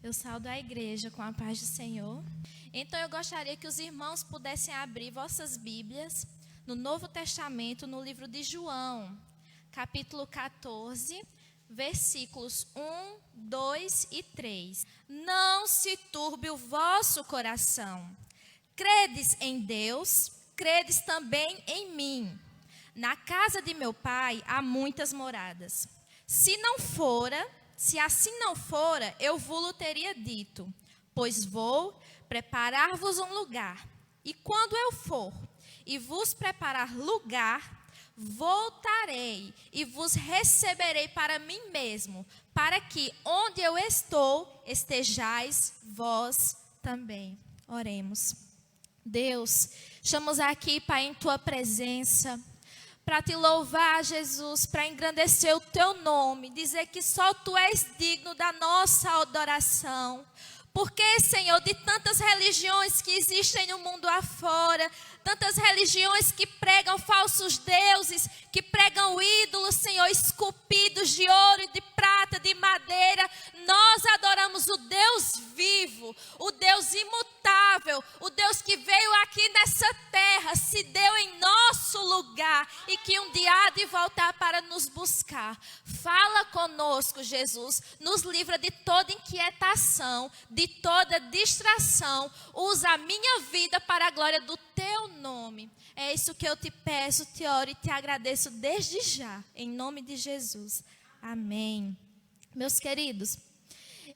Eu saúdo a igreja com a paz do Senhor. Então eu gostaria que os irmãos pudessem abrir vossas Bíblias no Novo Testamento, no livro de João, capítulo 14, versículos 1, 2 e 3. Não se turbe o vosso coração. Credes em Deus, credes também em mim. Na casa de meu pai há muitas moradas. Se assim não fora, eu vou-lo teria dito, pois vou preparar-vos um lugar. E quando eu for e vos preparar lugar, voltarei e vos receberei para mim mesmo, para que onde eu estou, estejais vós também. Oremos. Deus, estamos aqui, Pai, em Tua presença, para te louvar, Jesus, para engrandecer o Teu nome, dizer que só Tu és digno da nossa adoração. Porque, Senhor, de tantas religiões que existem no mundo afora, tantas religiões que pregam falsos deuses, que pregam ídolos, Senhor, esculpidos de ouro, de prata, de madeira, nós adoramos o Deus vivo, o Deus imutável, o Deus que veio aqui nessa terra, se deu em nosso lugar e que um dia há de voltar para nos buscar. Fala conosco, Jesus, nos livra de toda inquietação, de toda distração. Usa a minha vida para a glória do Teu nome. É isso que eu te peço, te oro e te agradeço desde já, em nome de Jesus. Amém. Meus queridos,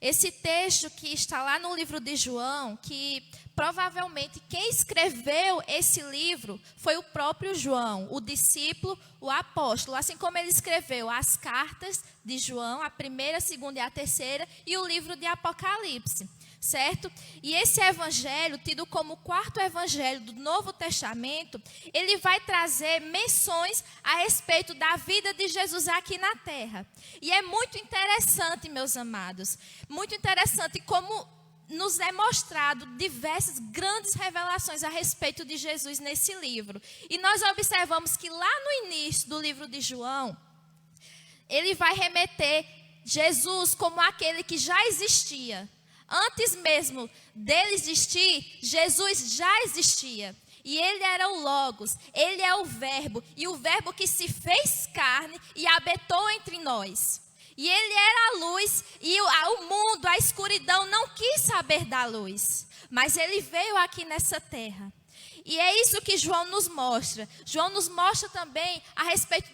esse texto que está lá no livro de João, que provavelmente quem escreveu esse livro foi o próprio João, o discípulo, o apóstolo, assim como ele escreveu as cartas de João, a primeira, a segunda e a terceira, e o livro de Apocalipse. Certo? E esse evangelho, tido como o quarto evangelho do Novo Testamento, ele vai trazer menções a respeito da vida de Jesus aqui na terra. E é muito interessante, meus amados, muito interessante como nos é mostrado diversas grandes revelações a respeito de Jesus nesse livro. E nós observamos que lá no início do livro de João, ele vai remeter Jesus como aquele que já existia. Antes mesmo dele existir, Jesus já existia. E ele era o Logos, ele é o Verbo. E o Verbo que se fez carne e habitou entre nós. E ele era a luz e o mundo, a escuridão não quis saber da luz. Mas ele veio aqui nessa terra. E é isso que João nos mostra. João nos mostra também a respeito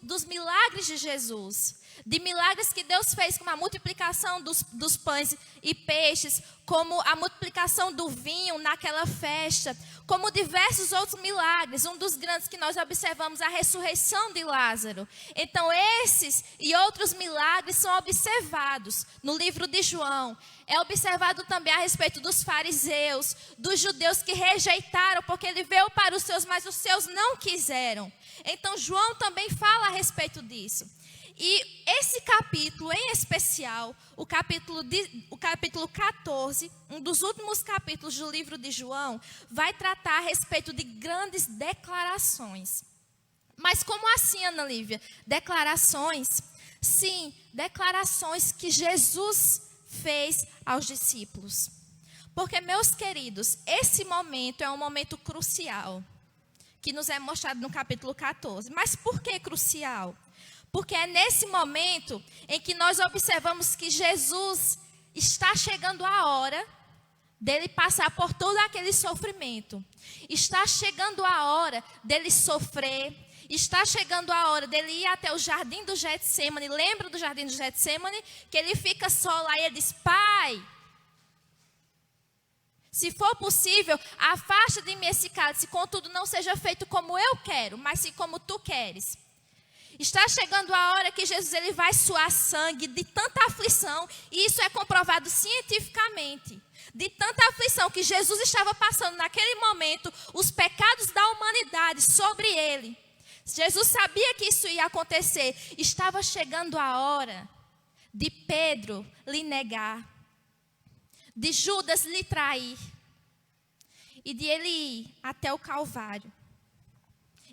dos milagres de Jesus. De milagres que Deus fez, como a multiplicação dos pães e peixes, como a multiplicação do vinho naquela festa, como diversos outros milagres. Um dos grandes que nós observamos, a ressurreição de Lázaro. Então esses e outros milagres são observados no livro de João. É observado também a respeito dos fariseus, dos judeus que rejeitaram, porque ele veio para os seus, mas os seus não quiseram. Então João também fala a respeito disso. E esse capítulo em especial, o capítulo 14, um dos últimos capítulos do livro de João, vai tratar a respeito de grandes declarações. Mas como assim, Ana Lívia? Declarações? Sim, declarações que Jesus fez aos discípulos. Porque, meus queridos, esse momento é um momento crucial, que nos é mostrado no capítulo 14. Mas por que crucial? Porque é nesse momento em que nós observamos que Jesus está chegando a hora dele passar por todo aquele sofrimento. Está chegando a hora dele sofrer. Está chegando a hora dele ir até o jardim do Getsemane. Lembra do jardim do Getsemane? Que ele fica só lá e ele diz: Pai, se for possível, afasta de mim esse cálice, contudo não seja feito como eu quero, mas sim como tu queres. Está chegando a hora que Jesus ele vai suar sangue de tanta aflição, e isso é comprovado cientificamente. De tanta aflição que Jesus estava passando naquele momento, os pecados da humanidade sobre ele. Jesus sabia que isso ia acontecer. Estava chegando a hora de Pedro lhe negar, de Judas lhe trair, e de ele ir até o Calvário.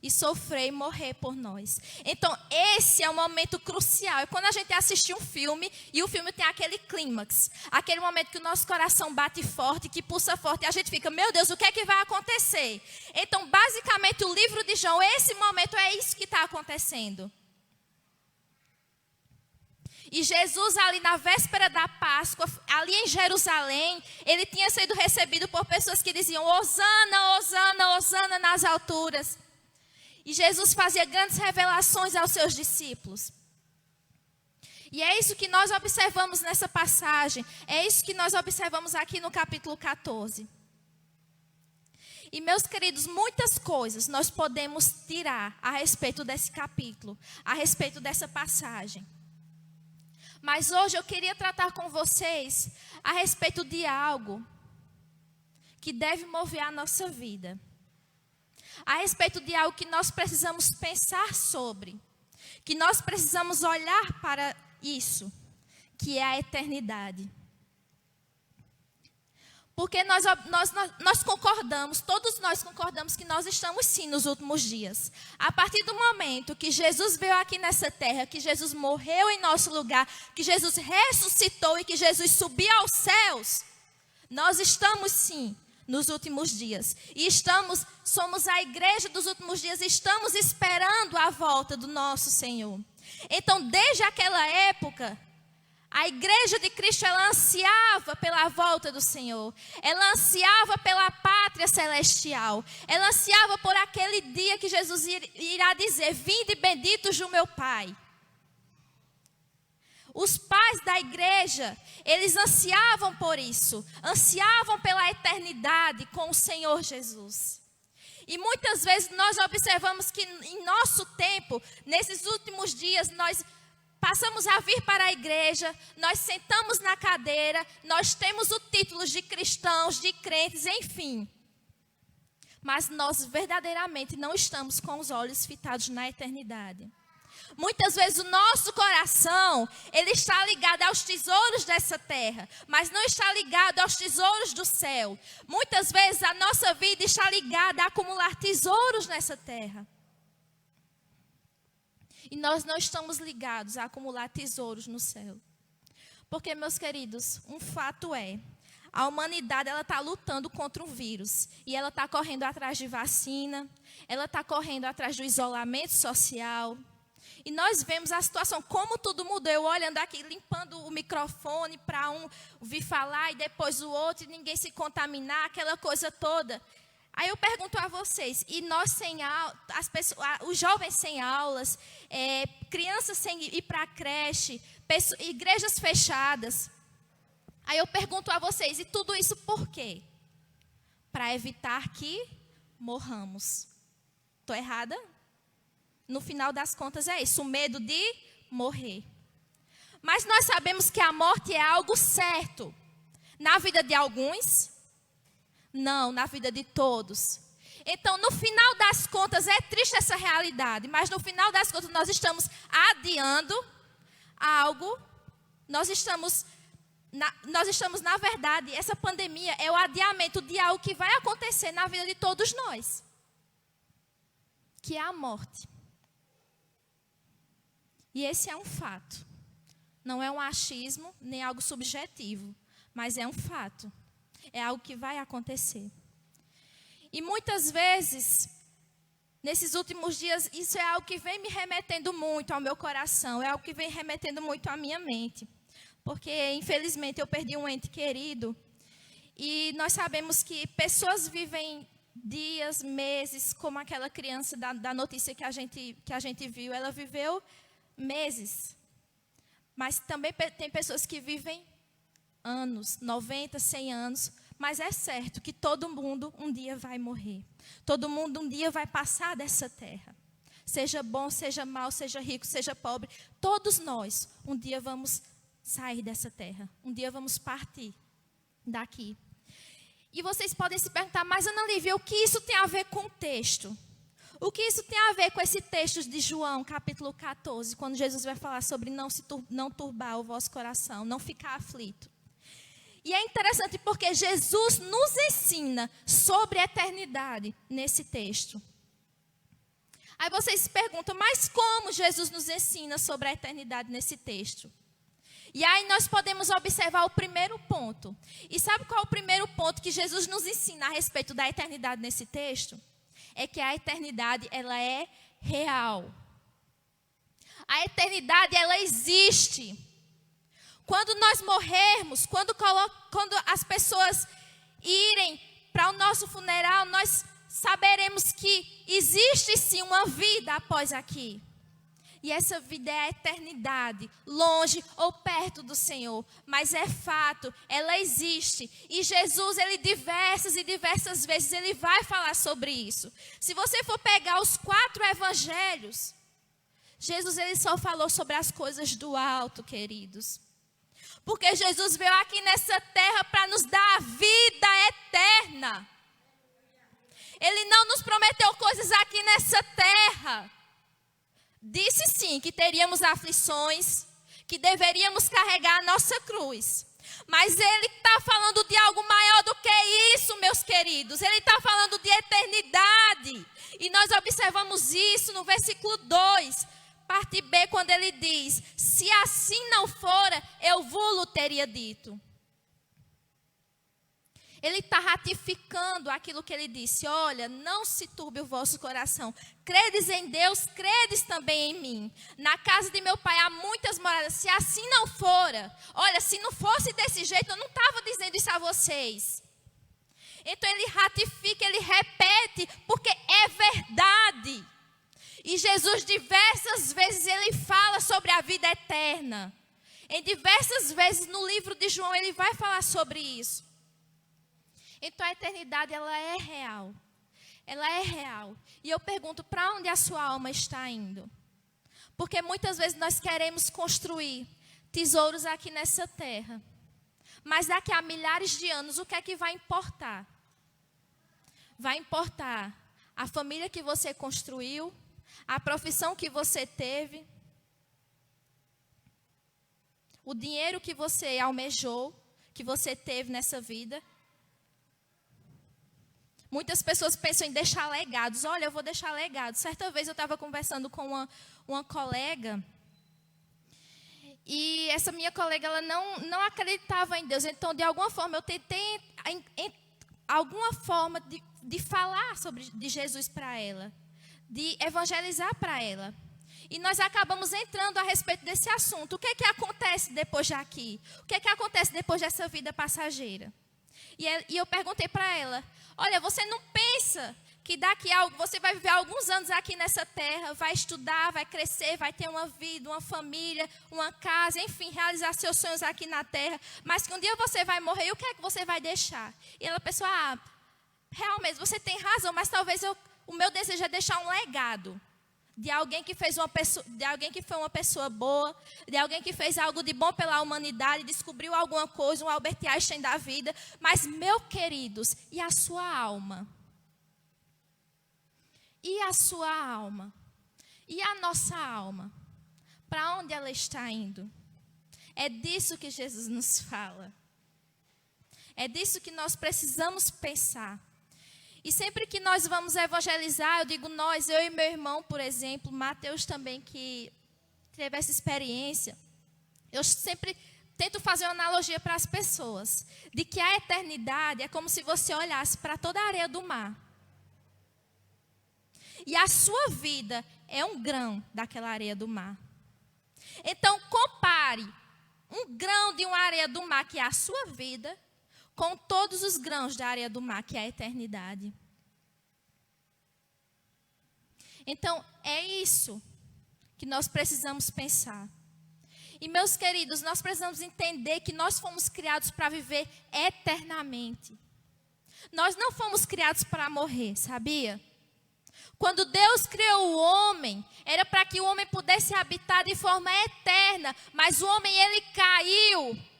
e sofrer e morrer por nós. Então, esse é um momento crucial. É quando a gente assiste um filme e o filme tem aquele clímax, aquele momento que o nosso coração bate forte, que pulsa forte, e a gente fica, meu Deus, o que é que vai acontecer? Então, basicamente, o livro de João, esse momento é isso que está acontecendo. E Jesus, ali na véspera da Páscoa, ali em Jerusalém, ele tinha sido recebido por pessoas que diziam, Hosana, Hosana, Hosana nas alturas. E Jesus fazia grandes revelações aos seus discípulos. E é isso que nós observamos nessa passagem, é isso que nós observamos aqui no capítulo 14. E meus queridos, muitas coisas nós podemos tirar a respeito desse capítulo, a respeito dessa passagem. Mas hoje eu queria tratar com vocês a respeito de algo que deve mover a nossa vida. A respeito de algo que nós precisamos pensar sobre. Que nós precisamos olhar para isso, que é a eternidade. Porque nós concordamos, todos nós concordamos que nós estamos sim nos últimos dias. A partir do momento que Jesus veio aqui nessa terra, que Jesus morreu em nosso lugar, que Jesus ressuscitou e que Jesus subiu aos céus, nós estamos sim nos últimos dias. E somos a igreja dos últimos dias, estamos esperando a volta do nosso Senhor. Então, desde aquela época, a igreja de Cristo, ela ansiava pela volta do Senhor. Ela ansiava pela pátria celestial. Ela ansiava por aquele dia que Jesus irá dizer, vinde benditos do meu Pai. Os pais da igreja, eles ansiavam por isso. Ansiavam pela eternidade com o Senhor Jesus. E muitas vezes nós observamos que em nosso tempo, nesses últimos dias, nós passamos a vir para a igreja, nós sentamos na cadeira, nós temos o título de cristãos, de crentes, enfim. Mas nós verdadeiramente não estamos com os olhos fitados na eternidade. Muitas vezes o nosso coração, ele está ligado aos tesouros dessa terra, mas não está ligado aos tesouros do céu. Muitas vezes a nossa vida está ligada a acumular tesouros nessa terra. E nós não estamos ligados a acumular tesouros no céu. Porque, meus queridos, um fato é, a humanidade ela está lutando contra um vírus. E ela está correndo atrás de vacina, ela está correndo atrás do isolamento social. E nós vemos a situação, como tudo mudou. Eu olhando aqui, limpando o microfone para um vir falar e depois o outro, e ninguém se contaminar, aquela coisa toda. Aí eu pergunto a vocês, e nós sem aula, os jovens sem aulas, crianças sem ir para a creche, igrejas fechadas. Aí eu pergunto a vocês, e tudo isso por quê? Para evitar que morramos. Estou errada? No final das contas é isso, o medo de morrer. Mas nós sabemos que a morte é algo certo. Na vida de alguns, não, na vida de todos. Então, no final das contas, é triste essa realidade. Mas no final das contas, nós estamos adiando algo. Nós estamos, na verdade, essa pandemia é o adiamento de algo que vai acontecer na vida de todos nós. Que é a morte. E esse é um fato. Não é um achismo, nem algo subjetivo. Mas é um fato. É algo que vai acontecer. E muitas vezes, nesses últimos dias, isso é algo que vem me remetendo muito ao meu coração. É algo que vem remetendo muito à minha mente. Porque, infelizmente, eu perdi um ente querido. E nós sabemos que pessoas vivem dias, meses, como aquela criança da notícia que a gente viu. Ela viveu meses. Mas também tem pessoas que vivem anos, 90, 100 anos, mas é certo que todo mundo um dia vai morrer. Todo mundo um dia vai passar dessa terra. Seja bom, seja mau, seja rico, seja pobre, todos nós um dia vamos sair dessa terra. Um dia vamos partir daqui. E vocês podem se perguntar, mas Ana Lívia, o que isso tem a ver com o texto? O que isso tem a ver com esse texto de João, capítulo 14, quando Jesus vai falar sobre não turbar o vosso coração, não ficar aflito? E é interessante porque Jesus nos ensina sobre a eternidade nesse texto. Aí vocês se perguntam, mas como Jesus nos ensina sobre a eternidade nesse texto? E aí nós podemos observar o primeiro ponto. E sabe qual é o primeiro ponto que Jesus nos ensina a respeito da eternidade nesse texto? É que a eternidade, ela é real. A eternidade, ela existe. Quando nós morrermos, quando as pessoas irem para o nosso funeral, nós saberemos que existe sim uma vida após aqui. E essa vida é a eternidade, longe ou perto do Senhor. Mas é fato, ela existe. E Jesus, ele diversas e diversas vezes, ele vai falar sobre isso. Se você for pegar os 4 evangelhos, Jesus, ele só falou sobre as coisas do alto, queridos. Porque Jesus veio aqui nessa terra para nos dar a vida eterna. Ele não nos prometeu coisas aqui nessa terra. Disse sim que teríamos aflições, que deveríamos carregar a nossa cruz. Mas ele está falando de algo maior do que isso, meus queridos. Ele está falando de eternidade. E nós observamos isso no versículo 2, parte B, quando ele diz: se assim não fora, eu vos teria dito. Ele está ratificando aquilo que ele disse. Olha, não se turbe o vosso coração. Credes em Deus, credes também em mim. Na casa de meu pai há muitas moradas. Se assim não fora, olha, se não fosse desse jeito, eu não estava dizendo isso a vocês. Então ele ratifica, ele repete, porque é verdade. E Jesus diversas vezes ele fala sobre a vida eterna. Em diversas vezes no livro de João ele vai falar sobre isso. Então a eternidade, ela é real. Ela é real. E eu pergunto, para onde a sua alma está indo? Porque muitas vezes nós queremos construir tesouros aqui nessa terra. Mas daqui a milhares de anos, o que é que vai importar? Vai importar a família que você construiu, a profissão que você teve, o dinheiro que você almejou, que você teve nessa vida. Muitas pessoas pensam em deixar legados. Olha, eu vou deixar legados. Certa vez eu estava conversando com uma colega. E essa minha colega, ela não acreditava em Deus. Então, de alguma forma, eu tentei alguma forma de falar de Jesus para ela. De evangelizar para ela. E nós acabamos entrando a respeito desse assunto. O que é que acontece depois daqui? O que é que acontece depois dessa vida passageira? E eu perguntei para ela, olha, você não pensa que daqui a você vai viver alguns anos aqui nessa terra, vai estudar, vai crescer, vai ter uma vida, uma família, uma casa, enfim, realizar seus sonhos aqui na terra, mas que um dia você vai morrer, e o que é que você vai deixar? E ela pensou, realmente, você tem razão, mas talvez o meu desejo é deixar um legado. De alguém que foi uma pessoa boa, de alguém que fez algo de bom pela humanidade, descobriu alguma coisa, um Albert Einstein da vida. Mas, meus queridos, e a sua alma? E a sua alma? E a nossa alma? Para onde ela está indo? É disso que Jesus nos fala. É disso que nós precisamos pensar. E sempre que nós vamos evangelizar, eu digo nós, eu e meu irmão, por exemplo, Mateus também, que teve essa experiência, eu sempre tento fazer uma analogia para as pessoas, de que a eternidade é como se você olhasse para toda a areia do mar. E a sua vida é um grão daquela areia do mar. Então, compare um grão de uma areia do mar, que é a sua vida, com todos os grãos da areia do mar, que é a eternidade. Então, é isso que nós precisamos pensar. E, meus queridos, nós precisamos entender que nós fomos criados para viver eternamente. Nós não fomos criados para morrer, sabia? Quando Deus criou o homem, era para que o homem pudesse habitar de forma eterna, mas o homem, ele caiu.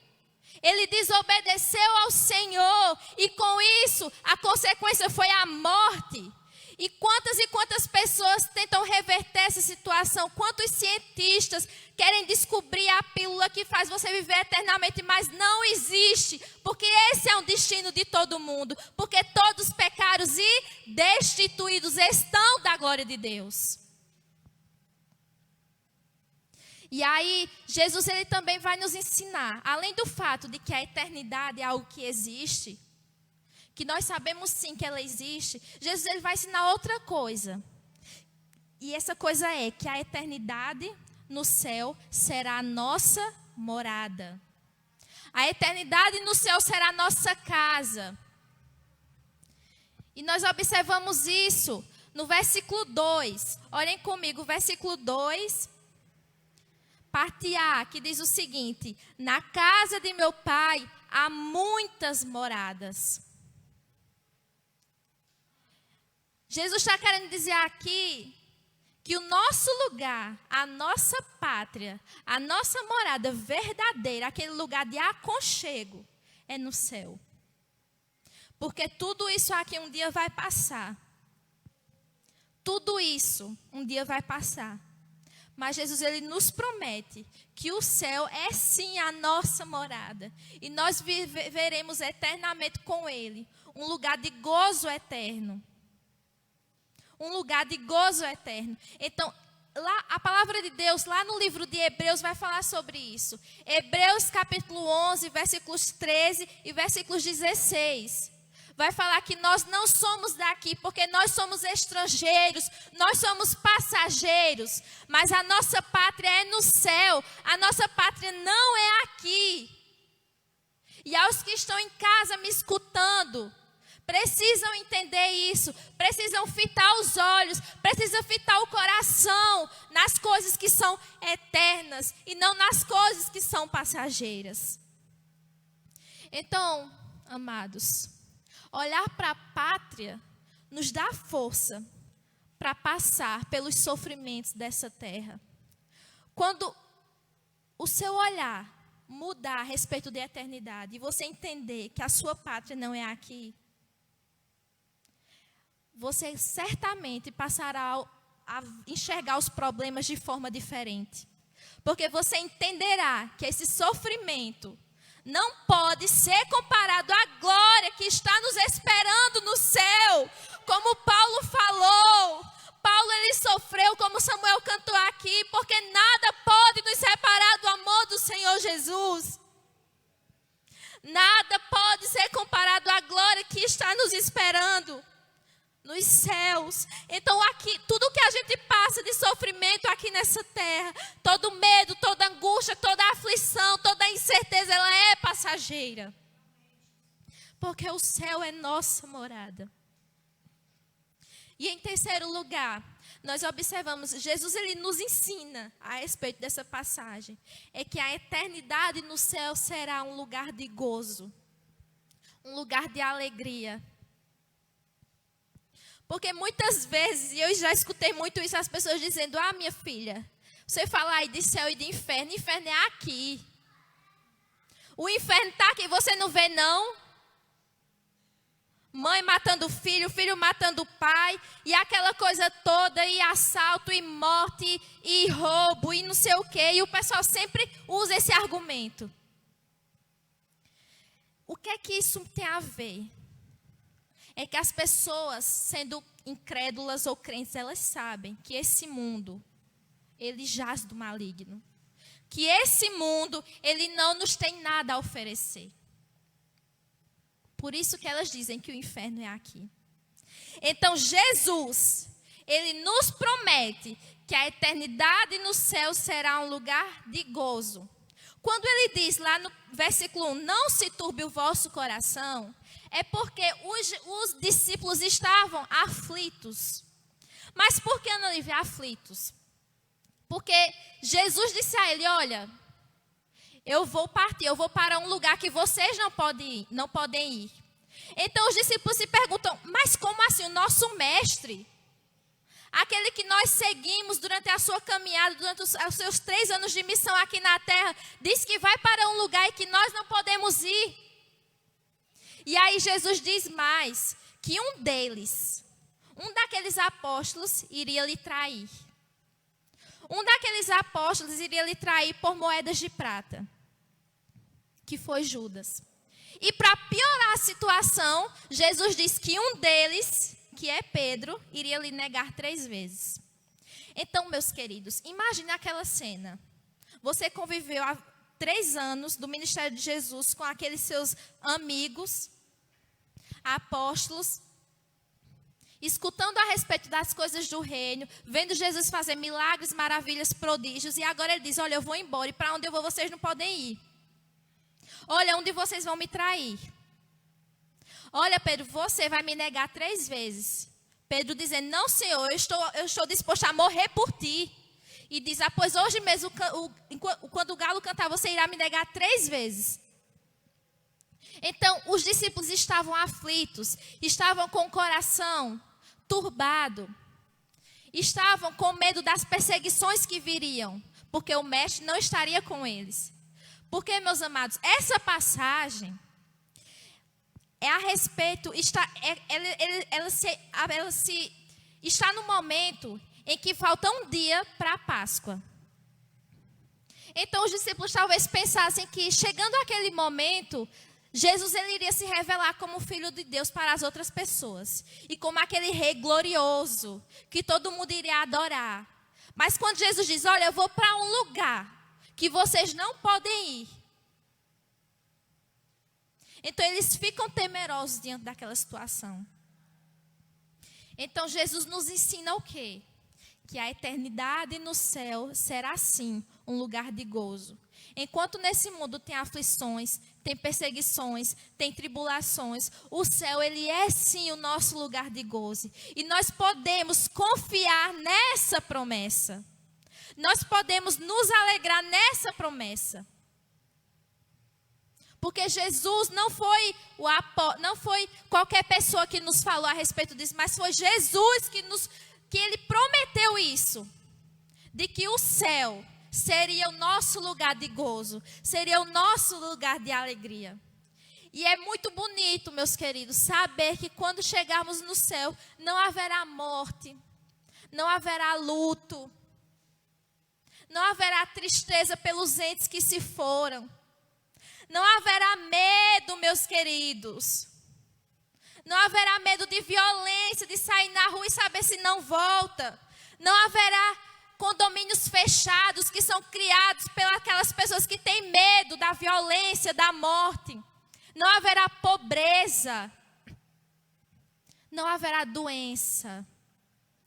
Ele desobedeceu ao Senhor e com isso a consequência foi a morte. E quantas pessoas tentam reverter essa situação? Quantos cientistas querem descobrir a pílula que faz você viver eternamente, mas não existe, porque esse é um destino de todo mundo, porque todos pecados e destituídos estão da glória de Deus. E aí, Jesus ele também vai nos ensinar, além do fato de que a eternidade é algo que existe, que nós sabemos sim que ela existe, Jesus ele vai ensinar outra coisa. E essa coisa é que a eternidade no céu será a nossa morada. A eternidade no céu será a nossa casa. E nós observamos isso no versículo 2. Olhem comigo, versículo 2. Parte A, que diz o seguinte: na casa de meu pai há muitas moradas. Jesus está querendo dizer aqui que o nosso lugar, a nossa pátria, a nossa morada verdadeira, aquele lugar de aconchego, é no céu. Porque tudo isso aqui um dia vai passar. Tudo isso um dia vai passar. Mas Jesus ele nos promete que o céu é sim a nossa morada. E nós viveremos eternamente com ele. Um lugar de gozo eterno. Um lugar de gozo eterno. Então, lá, a palavra de Deus, lá no livro de Hebreus, vai falar sobre isso. Hebreus capítulo 11, versículos 13 e versículos 16. Vai falar que nós não somos daqui, porque nós somos estrangeiros, nós somos passageiros, mas a nossa pátria é no céu, a nossa pátria não é aqui. E aos que estão em casa me escutando, precisam entender isso, precisam fitar os olhos, precisam fitar o coração nas coisas que são eternas e não nas coisas que são passageiras. Então, amados, olhar para a pátria nos dá força para passar pelos sofrimentos dessa terra. Quando o seu olhar mudar a respeito da eternidade e você entender que a sua pátria não é aqui, você certamente passará a enxergar os problemas de forma diferente. Porque você entenderá que esse sofrimento não pode ser comparado à glória que está nos esperando no céu. Como Paulo falou, Paulo ele sofreu, como Samuel cantou aqui, porque nada pode nos separar do amor do Senhor Jesus. Nada pode ser comparado à glória que está nos esperando nos céus. Então aqui, tudo que a gente passa de sofrimento aqui nessa terra, todo medo, toda angústia, toda aflição, toda incerteza, ela é passageira. Porque o céu é nossa morada. E em terceiro lugar, nós observamos, Jesus ele nos ensina a respeito dessa passagem, é que a eternidade no céu será um lugar de gozo, um lugar de alegria. Porque muitas vezes, e eu já escutei muito isso, as pessoas dizendo: ah, minha filha, você fala aí de céu e de inferno, inferno é aqui. O inferno está aqui, você não vê não? Mãe matando filho, filho matando pai, e aquela coisa toda, e assalto, e morte, e roubo, e não sei o quê. E o pessoal sempre usa esse argumento. O que é que isso tem a ver? É que as pessoas, sendo incrédulas ou crentes, elas sabem que esse mundo, ele jaz do maligno. Que esse mundo, ele não nos tem nada a oferecer. Por isso que elas dizem que o inferno é aqui. Então Jesus, ele nos promete que a eternidade no céu será um lugar de gozo. Quando ele diz lá no versículo 1, não se turbe o vosso coração, é porque os discípulos estavam aflitos. Mas por que não estavam aflitos? Porque Jesus disse a ele: olha, eu vou partir, eu vou para um lugar que vocês não podem ir. Então os discípulos se perguntam: mas como assim? O nosso mestre, aquele que nós seguimos durante a sua caminhada, durante os seus 3 anos de missão aqui na terra, diz que vai para um lugar em que nós não podemos ir. E aí Jesus diz mais, que um daqueles apóstolos iria lhe trair. Um daqueles apóstolos iria lhe trair por moedas de prata, que foi Judas. E para piorar a situação, Jesus diz que um deles, que é Pedro, iria lhe negar 3 vezes. Então, meus queridos, imagine aquela cena. você conviveu há 3 anos do ministério de Jesus com aqueles seus amigos, apóstolos, escutando a respeito das coisas do reino, vendo Jesus fazer milagres, maravilhas, prodígios, e agora ele diz, olha, eu vou embora, e para onde eu vou vocês não podem ir. Olha, onde vocês vão me trair. Olha, Pedro, você vai me negar 3 vezes. Pedro dizendo, não, Senhor, eu estou disposto a morrer por ti. E diz, pois hoje mesmo, quando o galo cantar, você irá me negar 3 vezes. Então, os discípulos estavam aflitos, estavam com o coração turbado, estavam com medo das perseguições que viriam, porque o mestre não estaria com eles. Porque, meus amados, essa passagem é a respeito, está no momento em que falta um dia para a Páscoa. Então, os discípulos talvez pensassem que, chegando aquele momento, Jesus ele iria se revelar como Filho de Deus para as outras pessoas. E como aquele rei glorioso, que todo mundo iria adorar. Mas quando Jesus diz, olha, eu vou para um lugar que vocês não podem ir. Então, eles ficam temerosos diante daquela situação. Então, Jesus nos ensina o quê? Que a eternidade no céu será, sim, um lugar de gozo. Enquanto nesse mundo tem aflições, tem perseguições, tem tribulações, o céu, ele é, sim, o nosso lugar de gozo. E nós podemos confiar nessa promessa. Nós podemos nos alegrar nessa promessa. Porque Jesus não foi qualquer pessoa que nos falou a respeito disso, mas foi Jesus que ele prometeu isso. De que o céu seria o nosso lugar de gozo, seria o nosso lugar de alegria. E é muito bonito, meus queridos, saber que quando chegarmos no céu, não haverá morte, não haverá luto, não haverá tristeza pelos entes que se foram. Não haverá medo, meus queridos. Não haverá medo de violência, de sair na rua e saber se não volta. Não haverá condomínios fechados que são criados pelas pessoas que têm medo da violência, da morte. Não haverá pobreza. Não haverá doença.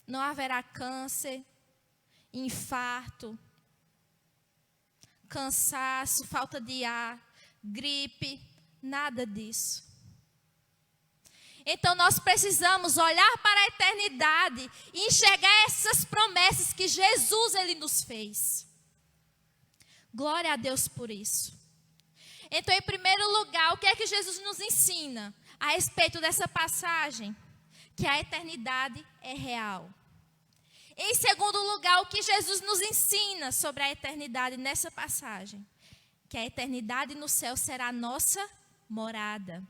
Não haverá câncer, infarto, cansaço, falta de ar, gripe, nada disso. Então nós precisamos olhar para a eternidade e enxergar essas promessas que Jesus ele nos fez. Glória a Deus por isso. Então, em primeiro lugar, o que é que Jesus nos ensina a respeito dessa passagem? Que a eternidade é real. Em segundo lugar, o que Jesus nos ensina sobre a eternidade nessa passagem? Que a eternidade no céu será a nossa morada.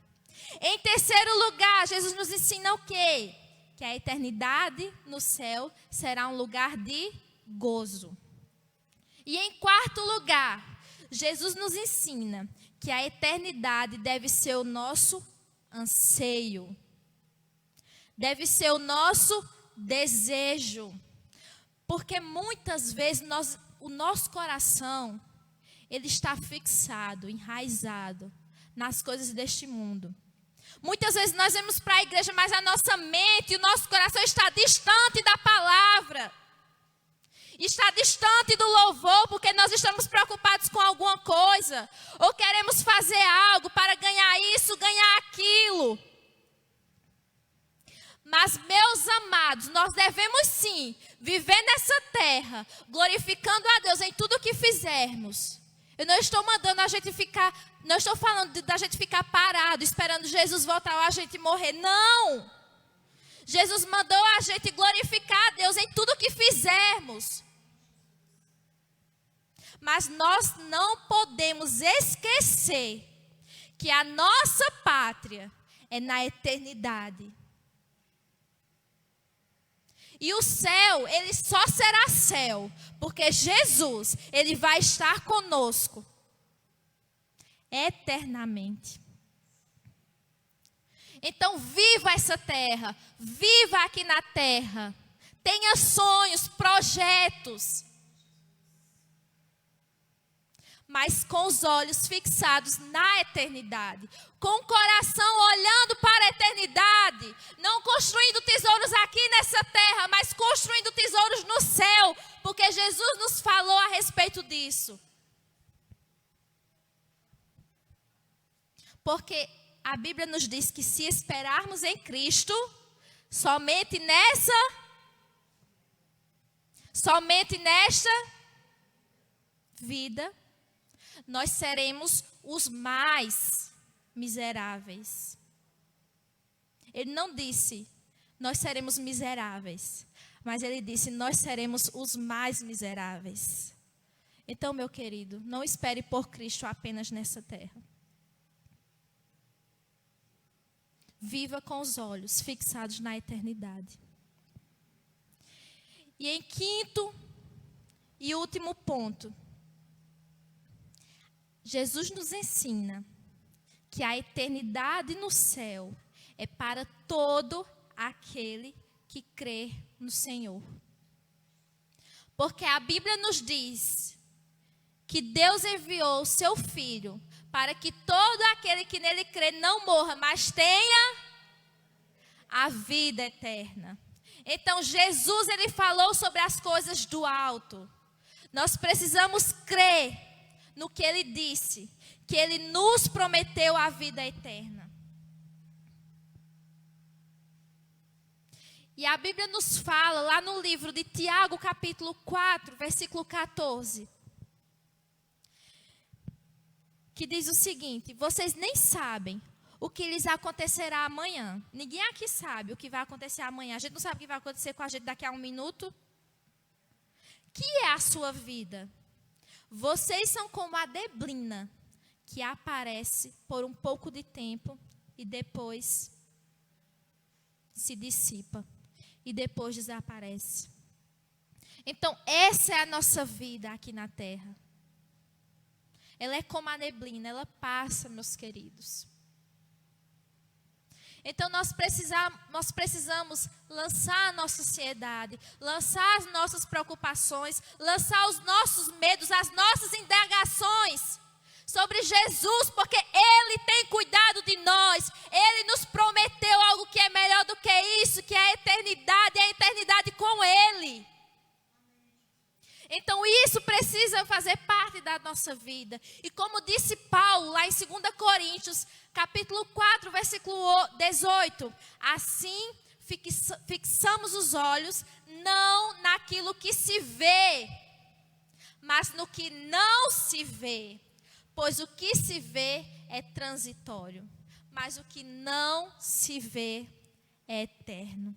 Em terceiro lugar, Jesus nos ensina o quê? Que a eternidade no céu será um lugar de gozo. E em quarto lugar, Jesus nos ensina que a eternidade deve ser o nosso anseio. Deve ser o nosso desejo. Porque muitas vezes o nosso coração, ele está fixado, enraizado nas coisas deste mundo. Muitas vezes nós vamos para a igreja, mas a nossa mente e o nosso coração está distante da palavra. Está distante do louvor, porque nós estamos preocupados com alguma coisa. Ou queremos fazer algo para ganhar isso, ganhar aquilo. Mas, meus amados, nós devemos sim viver nessa terra, glorificando a Deus em tudo o que fizermos. Eu não estou mandando a gente ficar, não estou falando da gente ficar parado, esperando Jesus voltar ou a gente morrer. Não! Jesus mandou a gente glorificar a Deus em tudo o que fizermos. Mas nós não podemos esquecer que a nossa pátria é na eternidade. E o céu, ele só será céu, porque Jesus, ele vai estar conosco eternamente. Então, viva essa terra, viva aqui na terra, tenha sonhos, projetos. mas com os olhos fixados na eternidade. Com o coração olhando para a eternidade. Não construindo tesouros aqui nessa terra, mas construindo tesouros no céu. Porque Jesus nos falou a respeito disso. Porque a Bíblia nos diz que se esperarmos em Cristo, somente nesta vida, nós seremos os mais miseráveis. Ele não disse, nós seremos miseráveis, mas ele disse, nós seremos os mais miseráveis. Então, meu querido, não espere por Cristo apenas nessa terra. Viva com os olhos fixados na eternidade. E em quinto e último ponto, Jesus nos ensina que a eternidade no céu é para todo aquele que crê no Senhor. Porque a Bíblia nos diz que Deus enviou o seu Filho para que todo aquele que nele crê não morra, mas tenha a vida eterna. Então Jesus, ele falou sobre as coisas do alto. Nós precisamos crer no que ele disse, que ele nos prometeu a vida eterna. E a Bíblia nos fala lá no livro de Tiago, capítulo 4, versículo 14. Que diz o seguinte: vocês nem sabem o que lhes acontecerá amanhã. Ninguém aqui sabe o que vai acontecer amanhã. A gente não sabe o que vai acontecer com a gente daqui a um minuto. Que é a sua vida? Vocês são como a neblina que aparece por um pouco de tempo e depois se dissipa e depois desaparece. Então, essa é a nossa vida aqui na terra. Ela é como a neblina, ela passa, meus queridos. Então nós precisamos lançar a nossa ansiedade, lançar as nossas preocupações, lançar os nossos medos, as nossas indagações sobre Jesus, porque Ele tem cuidado de nós. Ele nos prometeu algo que é melhor do que isso, que é a eternidade, e a eternidade com Ele. Então isso precisa fazer parte da nossa vida. E como disse Paulo lá em 2 Coríntios, capítulo 4, versículo 18. Assim fixamos os olhos não naquilo que se vê, mas no que não se vê. Pois o que se vê é transitório, mas o que não se vê é eterno.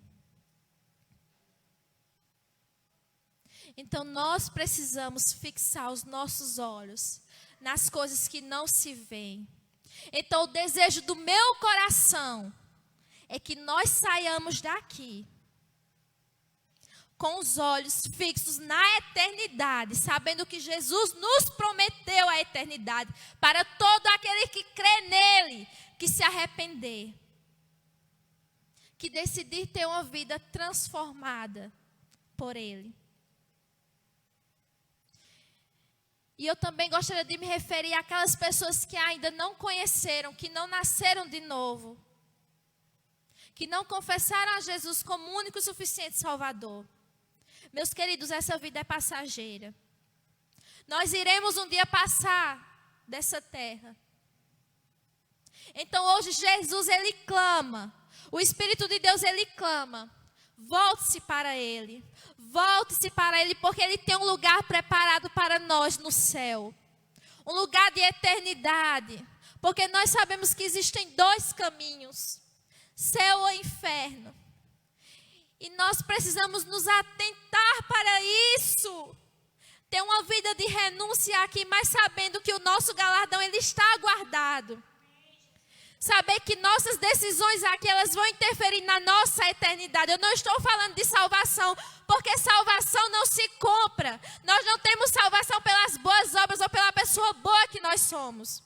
Então nós precisamos fixar os nossos olhos nas coisas que não se veem. Então o desejo do meu coração é que nós saiamos daqui com os olhos fixos na eternidade, sabendo que Jesus nos prometeu a eternidade para todo aquele que crê nele, que se arrepender, que decidir ter uma vida transformada por ele. E eu também gostaria de me referir àquelas pessoas que ainda não conheceram, que não nasceram de novo, que não confessaram a Jesus como único e suficiente Salvador. Meus queridos, essa vida é passageira. Nós iremos um dia passar dessa terra. Então hoje Jesus, ele clama, o Espírito de Deus, ele clama, volte-se para Ele. Volte-se para Ele, porque Ele tem um lugar preparado para nós no céu. Um lugar de eternidade. Porque nós sabemos que existem dois caminhos: céu ou inferno. E nós precisamos nos atentar para isso. Ter uma vida de renúncia aqui, mas sabendo que o nosso galardão, ele está guardado. Saber que nossas decisões aqui, elas vão interferir na nossa eternidade. Eu não estou falando de salvação, porque salvação não se compra. Nós não temos salvação pelas boas obras ou pela pessoa boa que nós somos.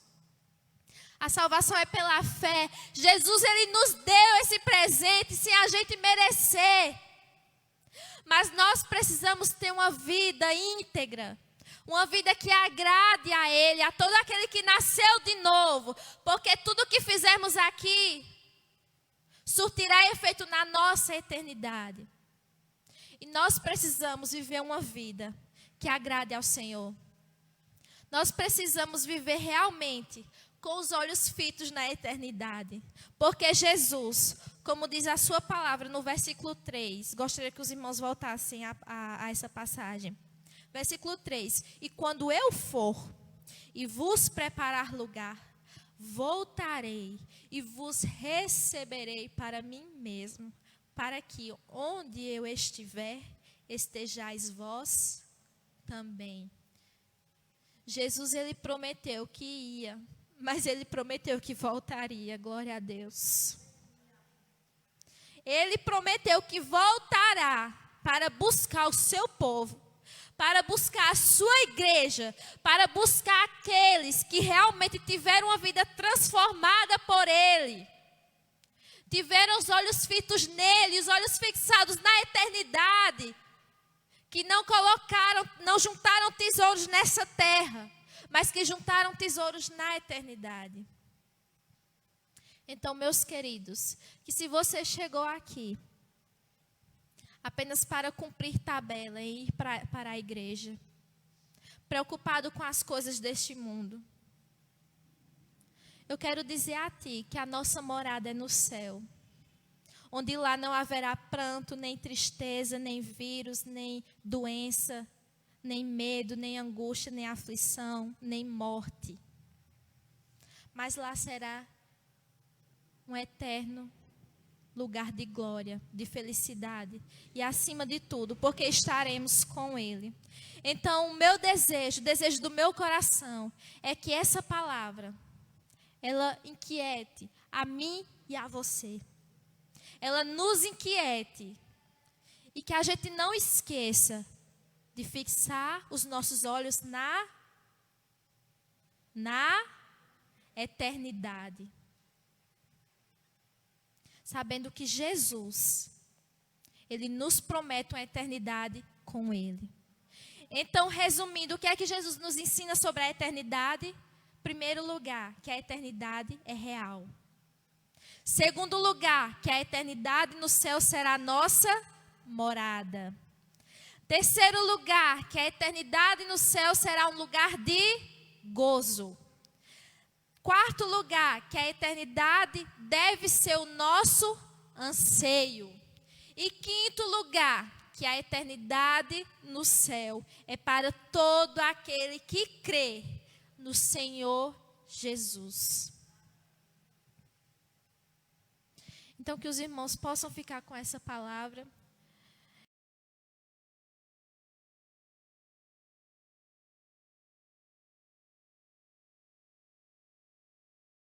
A salvação é pela fé. Jesus, ele nos deu esse presente sem a gente merecer. Mas nós precisamos ter uma vida íntegra, Uma vida que agrade a Ele, a todo aquele que nasceu de novo. Porque tudo que fizermos aqui surtirá efeito na nossa eternidade. E nós precisamos viver uma vida que agrade ao Senhor. Nós precisamos viver realmente com os olhos fitos na eternidade. Porque Jesus, como diz a sua palavra no versículo 3, gostaria que os irmãos voltassem a essa passagem. Versículo 3, e quando eu for e vos preparar lugar, voltarei e vos receberei para mim mesmo, para que onde eu estiver, estejais vós também. Jesus, ele prometeu que ia, mas ele prometeu que voltaria, glória a Deus. Ele prometeu que voltará para buscar o seu povo, para buscar a sua igreja, para buscar aqueles que realmente tiveram uma vida transformada por Ele. Tiveram os olhos fitos nele, os olhos fixados na eternidade. Que não juntaram tesouros nessa terra, mas que juntaram tesouros na eternidade. Então, meus queridos, que se você chegou aqui apenas para cumprir tabela e ir para a igreja, preocupado com as coisas deste mundo, eu quero dizer a ti que a nossa morada é no céu, onde lá não haverá pranto, nem tristeza, nem vírus, nem doença, nem medo, nem angústia, nem aflição, nem morte. Mas lá será um eterno lugar de glória, de felicidade e acima de tudo, porque estaremos com Ele. Então, o meu desejo, o desejo do meu coração é que essa palavra, ela inquiete a mim e a você. Ela nos inquiete e que a gente não esqueça de fixar os nossos olhos na eternidade. Sabendo que Jesus, Ele nos promete uma eternidade com Ele. Então, resumindo, o que é que Jesus nos ensina sobre a eternidade? Primeiro lugar, que a eternidade é real. Segundo lugar, que a eternidade no céu será a nossa morada. Terceiro lugar, que a eternidade no céu será um lugar de gozo. Quarto lugar, que a eternidade deve ser o nosso anseio. E quinto lugar, que a eternidade no céu é para todo aquele que crê no Senhor Jesus. Então, que os irmãos possam ficar com essa palavra.